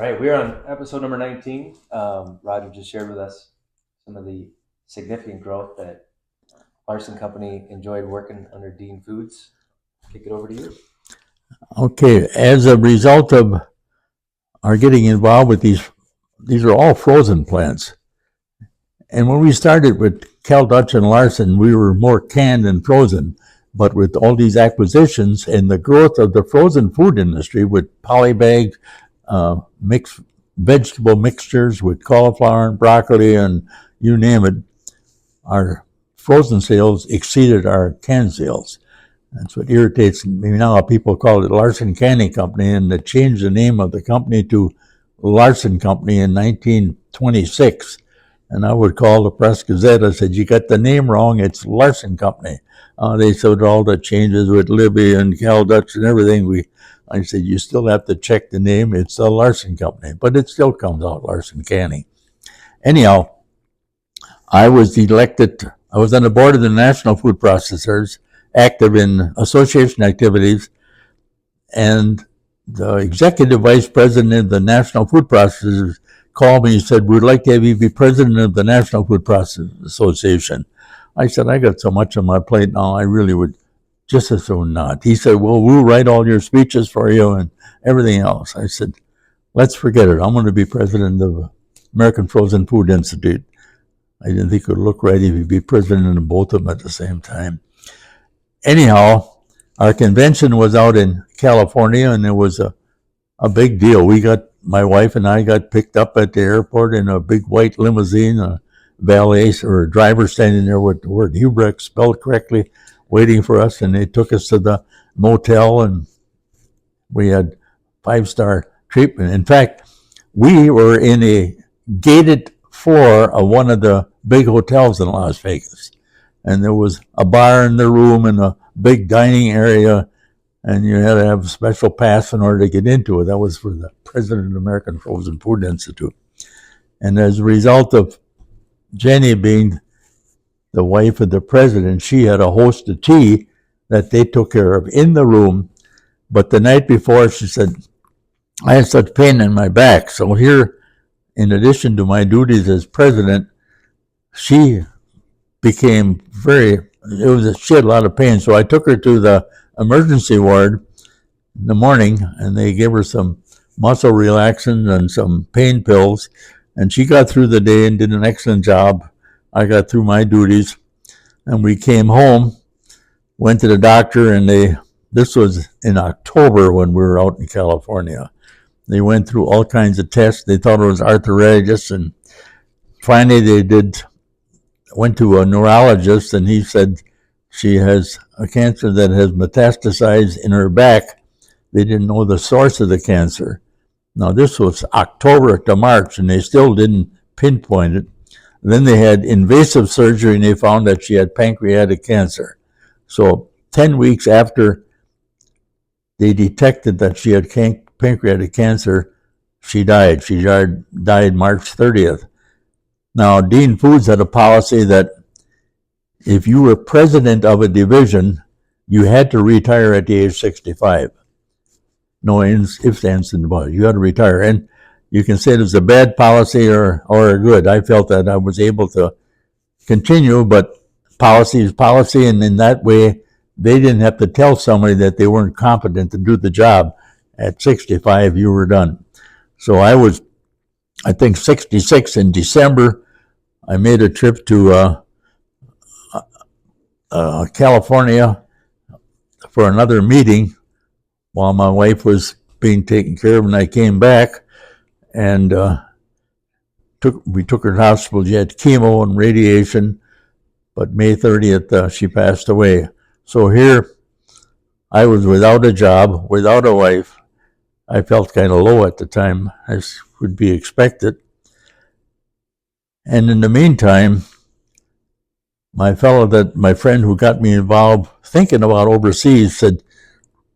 right, we're on episode number 19. Roger just shared with us some of the significant growth that Larson Company enjoyed working under Dean Foods. Kick it over to you. Okay, as a result of our getting involved with these are all frozen plants. And when we started with Cal Dutch and Larson, we were more canned than frozen. But with all these acquisitions and the growth of the frozen food industry with polybags, mixed vegetable mixtures with cauliflower and broccoli and you name it, our frozen sales exceeded our canned sales. That's what irritates me now. People call it Larson Canning Company, and they changed the name of the company to Larson Company in 1926. And I would call the Press Gazette. I said, "You got the name wrong. It's Larson Company." They said all the changes with Libby and Cal Dutch and everything. I said, "You still have to check the name. It's the Larson Company," but it still comes out Larson Canning. Anyhow, I was elected. I was on the board of the National Food Processors, active in association activities, and the executive vice president of the National Food Processors called me and said, "We'd like to have you be president of the National Food Processors Association." I said, "I got so much on my plate now, I really would just as soon not." He said, "Well, we'll write all your speeches for you and everything else." I said, "Let's forget it. I'm going to be president of American Frozen Food Institute." I didn't think it would look right if you'd be president of both of them at the same time. Anyhow, our convention was out in California, and it was a big deal. My wife and I got picked up at the airport in a big white limousine, a valet or a driver standing there with the word Hubrex spelled correctly, waiting for us, and they took us to the motel, and we had 5-star treatment. In fact, we were in a gated floor of one of the big hotels in Las Vegas. And there was a bar in the room and a big dining area, and you had to have a special pass in order to get into it. That was for the president of the American Frozen Food Institute. And as a result of Jenny being the wife of the president, she had a host of tea that they took care of in the room. But the night before, she said, "I had such pain in my back." So here, in addition to my duties as president, she became she had a lot of pain. So I took her to the emergency ward in the morning, and they gave her some muscle relaxants and some pain pills. And she got through the day and did an excellent job. I got through my duties, and we came home, went to the doctor, and this was in October when we were out in California. They went through all kinds of tests. They thought it was arthritis, and finally went to a neurologist, and he said she has a cancer that has metastasized in her back. They didn't know the source of the cancer. Now, this was October to March, and they still didn't pinpoint it. Then they had invasive surgery, and they found that she had pancreatic cancer. So 10 weeks after they detected that she had pancreatic cancer, she died. She died March 30th. Now, Dean Foods had a policy that if you were president of a division, you had to retire at the age of 65. No ifs, ands, and buts. You had to retire. And you can say it was a bad policy or a good. I felt that I was able to continue, but policy is policy, and in that way, they didn't have to tell somebody that they weren't competent to do the job. At 65, you were done. So I was, I think, 66 in December. I made a trip to California for another meeting while my wife was being taken care of, and I came back, and we took her to the hospital. She had chemo and radiation, but May 30th, she passed away. So here I was without a job, without a wife. I felt kind of low at the time, as would be expected. And in the meantime, my friend who got me involved thinking about overseas said,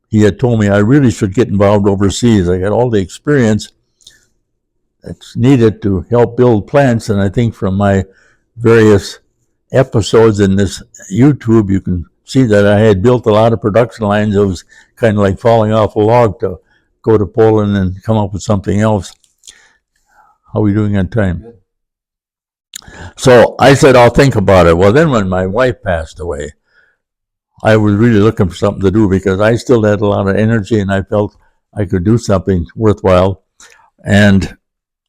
he had told me I really should get involved overseas. I got all the experience that's needed to help build plants, and I think from my various episodes in this YouTube, you can see that I had built a lot of production lines. It was kind of like falling off a log to go to Poland and come up with something else. How are we doing on time? Good. So I said, I'll think about it. Well, then when my wife passed away, I was really looking for something to do because I still had a lot of energy and I felt I could do something worthwhile. And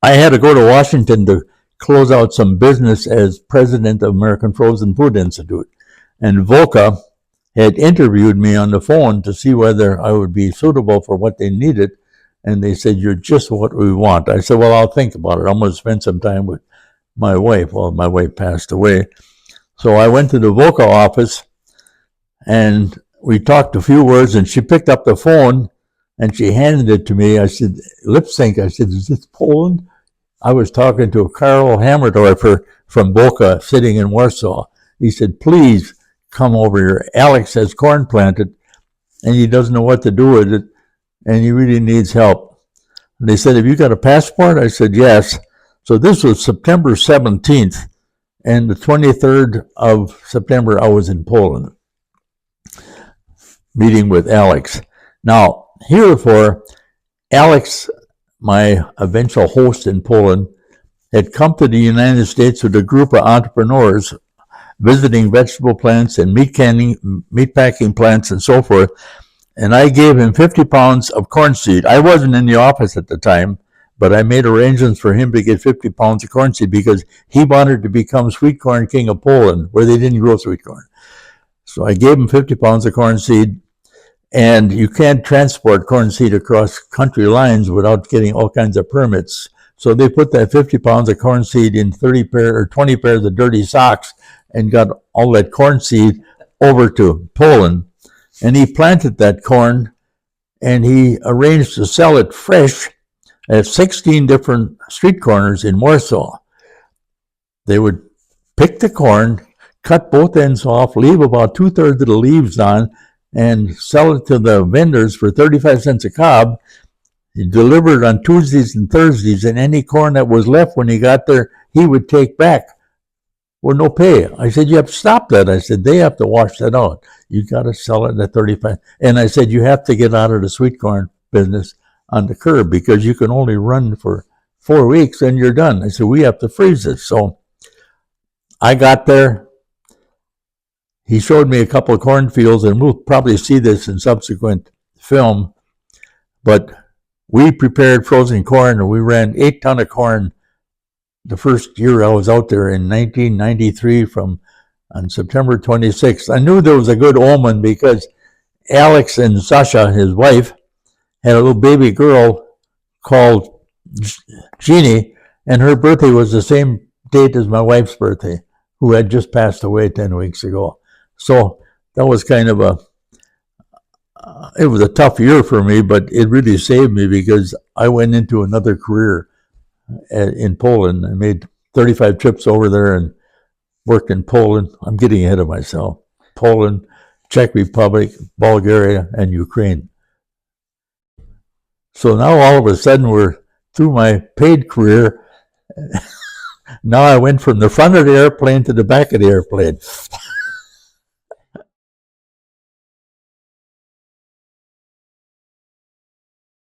I had to go to Washington to close out some business as president of American Frozen Food Institute. And VOCA had interviewed me on the phone to see whether I would be suitable for what they needed. And they said, you're just what we want. I said, well, I'll think about it. I'm going to spend some time with my wife. Well, my wife passed away. So I went to the VOCA office and we talked a few words and she picked up the phone and she handed it to me. I said, lip sync. I said, is this Poland? I was talking to Karl Hammerdorfer from VOCA sitting in Warsaw. He said, please come over here. Alex has corn planted and he doesn't know what to do with it and he really needs help. And they said, have you got a passport? I said, yes. So this was September 17th and the 23rd of September I was in Poland meeting with Alex. Now, heretofore, Alex, my eventual host in Poland, had come to the United States with a group of entrepreneurs visiting vegetable plants and meat packing plants and so forth. And I gave him 50 pounds of corn seed. I wasn't in the office at the time, but I made arrangements for him to get 50 pounds of corn seed because he wanted to become sweet corn king of Poland, where they didn't grow sweet corn. So I gave him 50 pounds of corn seed. And you can't transport corn seed across country lines without getting all kinds of permits. So they put that 50 pounds of corn seed in 20 pairs of dirty socks and got all that corn seed over to Poland. And he planted that corn and he arranged to sell it fresh at 16 different street corners in Warsaw. They would pick the corn, cut both ends off, leave about 2/3 of the leaves on, and sell it to the vendors for 35 cents a cob. He delivered on Tuesdays and Thursdays, and any corn that was left when he got there, he would take back with no pay. I said, you have to stop that. I said, they have to wash that out. You got to sell it at 35. And I said, you have to get out of the sweet corn business on the curb because you can only run for 4 weeks and you're done. I said, we have to freeze it. So I got there. He showed me a couple of cornfields, and we'll probably see this in subsequent film, but we prepared frozen corn, and we ran 8 tons of corn the first year I was out there in 1993 on September 26th. I knew there was a good omen because Alex and Sasha, his wife, had a little baby girl called Jeannie, and her birthday was the same date as my wife's birthday, who had just passed away 10 weeks ago. So that was kind of it was a tough year for me, but it really saved me because I went into another career in Poland. I made 35 trips over there and worked in Poland. I'm getting ahead of myself. Poland, Czech Republic, Bulgaria, and Ukraine. So now all of a sudden we're through my paid career. Now I went from the front of the airplane to the back of the airplane.